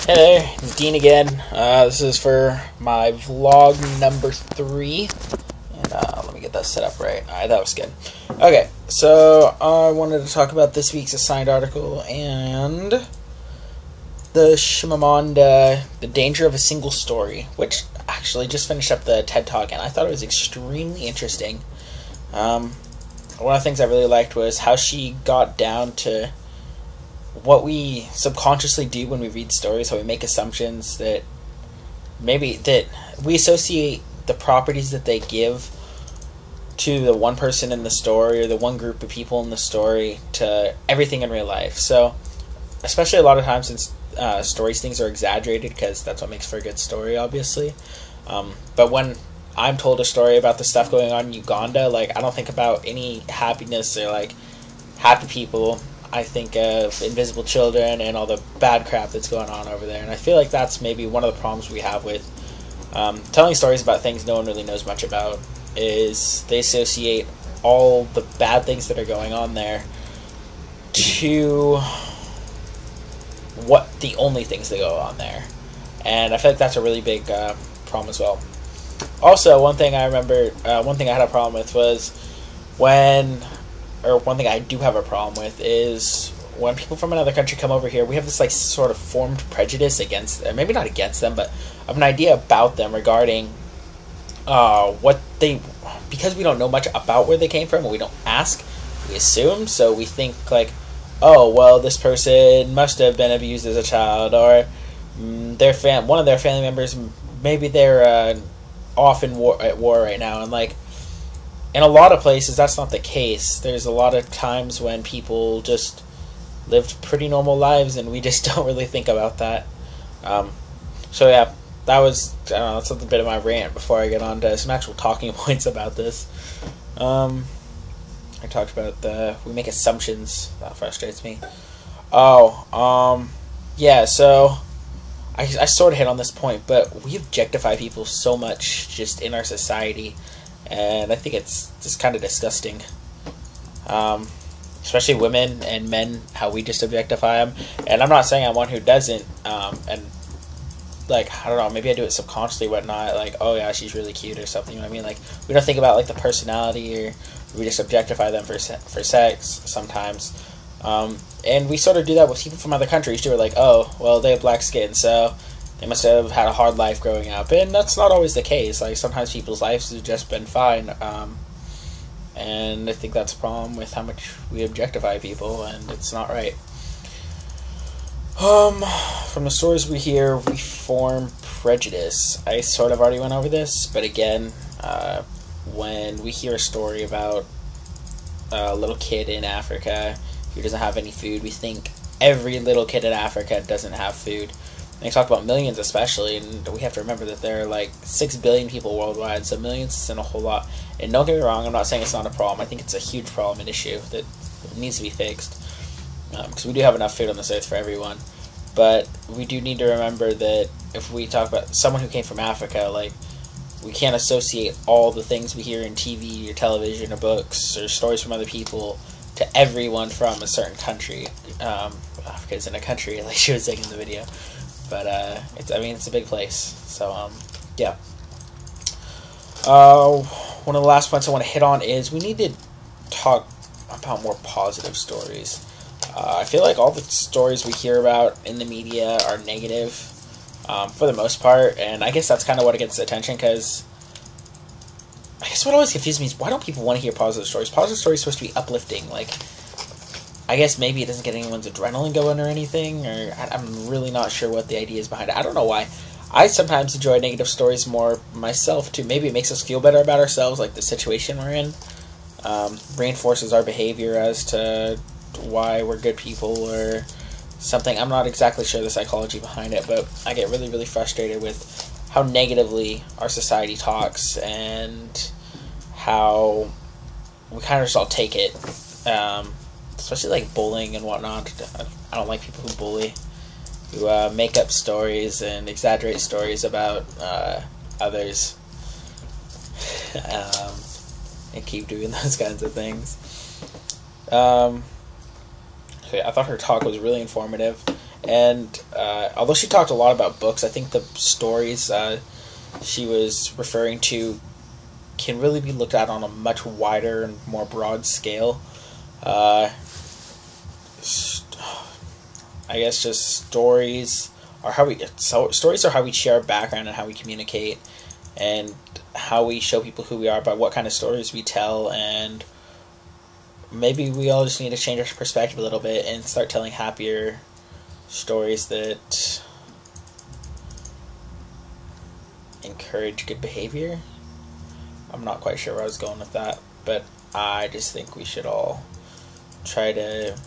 Hey there, it's Dean again. This is for my vlog number 3. And let me get that set up right. Alright, that was good. Okay, so I wanted to talk about this week's assigned article and the Chimamanda, The Danger of a Single Story, which actually just finished up the TED Talk, and I thought it was extremely interesting. One of the things I really liked was how she got down to what we subconsciously do when we read stories, how we make assumptions that we associate the properties that they give to the one person in the story or the one group of people in the story to everything in real life. So, especially a lot of times in stories, things are exaggerated because that's what makes for a good story, obviously. But when I'm told a story about the stuff going on in Uganda, like, I don't think about any happiness or, like, happy people. I think of invisible children and all the bad crap that's going on over there. And I feel like that's maybe one of the problems we have with telling stories about things no one really knows much about, is they associate all the bad things that are going on there to what the only things that go on there. And I feel like that's a really big problem as well. Also, one thing I remember, one thing I had a problem with was one thing I do have a problem with is when people from another country come over here, we have this like sort of formed prejudice against them, maybe not against them, but of an idea about them regarding because we don't know much about where they came from and we don't ask, we assume, so we think like, oh, well, this person must have been abused as a child, or one of their family members, maybe they're off at war right now, and like, in a lot of places, that's not the case. There's a lot of times when people just lived pretty normal lives, and we just don't really think about that. So yeah, that's a bit of my rant before I get on to some actual talking points about this. I talked about we make assumptions. That frustrates me. Yeah, so I sort of hit on this point, but we objectify people so much just in our society. And I think it's just kind of disgusting. Especially women and men, how we just objectify them. And I'm not saying I'm one who doesn't. And, like, I don't know, maybe I do it subconsciously, whatnot. Like, oh yeah, she's really cute or something. You know what I mean? Like, we don't think about, like, the personality, or we just objectify them for sex sometimes. And we sort of do that with people from other countries, too. We're like, oh, well, they have black skin, so they must have had a hard life growing up, and that's not always the case. Like, sometimes people's lives have just been fine, and I think that's a problem with how much we objectify people, and it's not right. From the stories we hear, we form prejudice. I sort of already went over this, but again, when we hear a story about a little kid in Africa who doesn't have any food, we think every little kid in Africa doesn't have food. They talk about millions especially, and we have to remember that there are like 6 billion people worldwide, so millions isn't a whole lot. And don't get me wrong, I'm not saying it's not a problem. I think it's a huge problem and issue that needs to be fixed, because we do have enough food on this earth for everyone. But we do need to remember that if we talk about someone who came from Africa, like, we can't associate all the things we hear in TV or television or books or stories from other people to everyone from a certain country. Africa isn't a country, like she was saying in the video. But, it's a big place. So, yeah. One of the last points I want to hit on is we need to talk about more positive stories. I feel like all the stories we hear about in the media are negative, for the most part, and I guess that's kind of what gets attention, because I guess what always confuses me is, why don't people want to hear positive stories? Positive stories are supposed to be uplifting, like, I guess maybe it doesn't get anyone's adrenaline going or anything, or I'm really not sure what the idea is behind it. I don't know why. I sometimes enjoy negative stories more myself, too. Maybe it makes us feel better about ourselves, like the situation we're in. Reinforces our behavior as to why we're good people or something. I'm not exactly sure the psychology behind it, but I get really, really frustrated with how negatively our society talks and how we kind of just all take it. Especially like bullying and whatnot. I don't like people who bully, who make up stories and exaggerate stories about others, and keep doing those kinds of things. I thought her talk was really informative. And although she talked a lot about books, I think the stories she was referring to can really be looked at on a much wider and more broad scale. I guess just stories are how we share our background and how we communicate, and how we show people who we are by what kind of stories we tell. And maybe we all just need to change our perspective a little bit and start telling happier stories that encourage good behavior. I'm not quite sure where I was going with that, but I just think we should all try to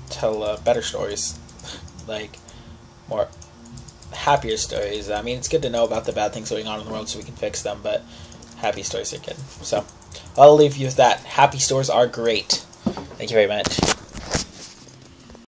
tell better stories, like more happier stories. I mean, it's good to know about the bad things going on in the world so we can fix them, but happy stories are good. So I'll leave you with that. Happy stories are great. Thank you very much.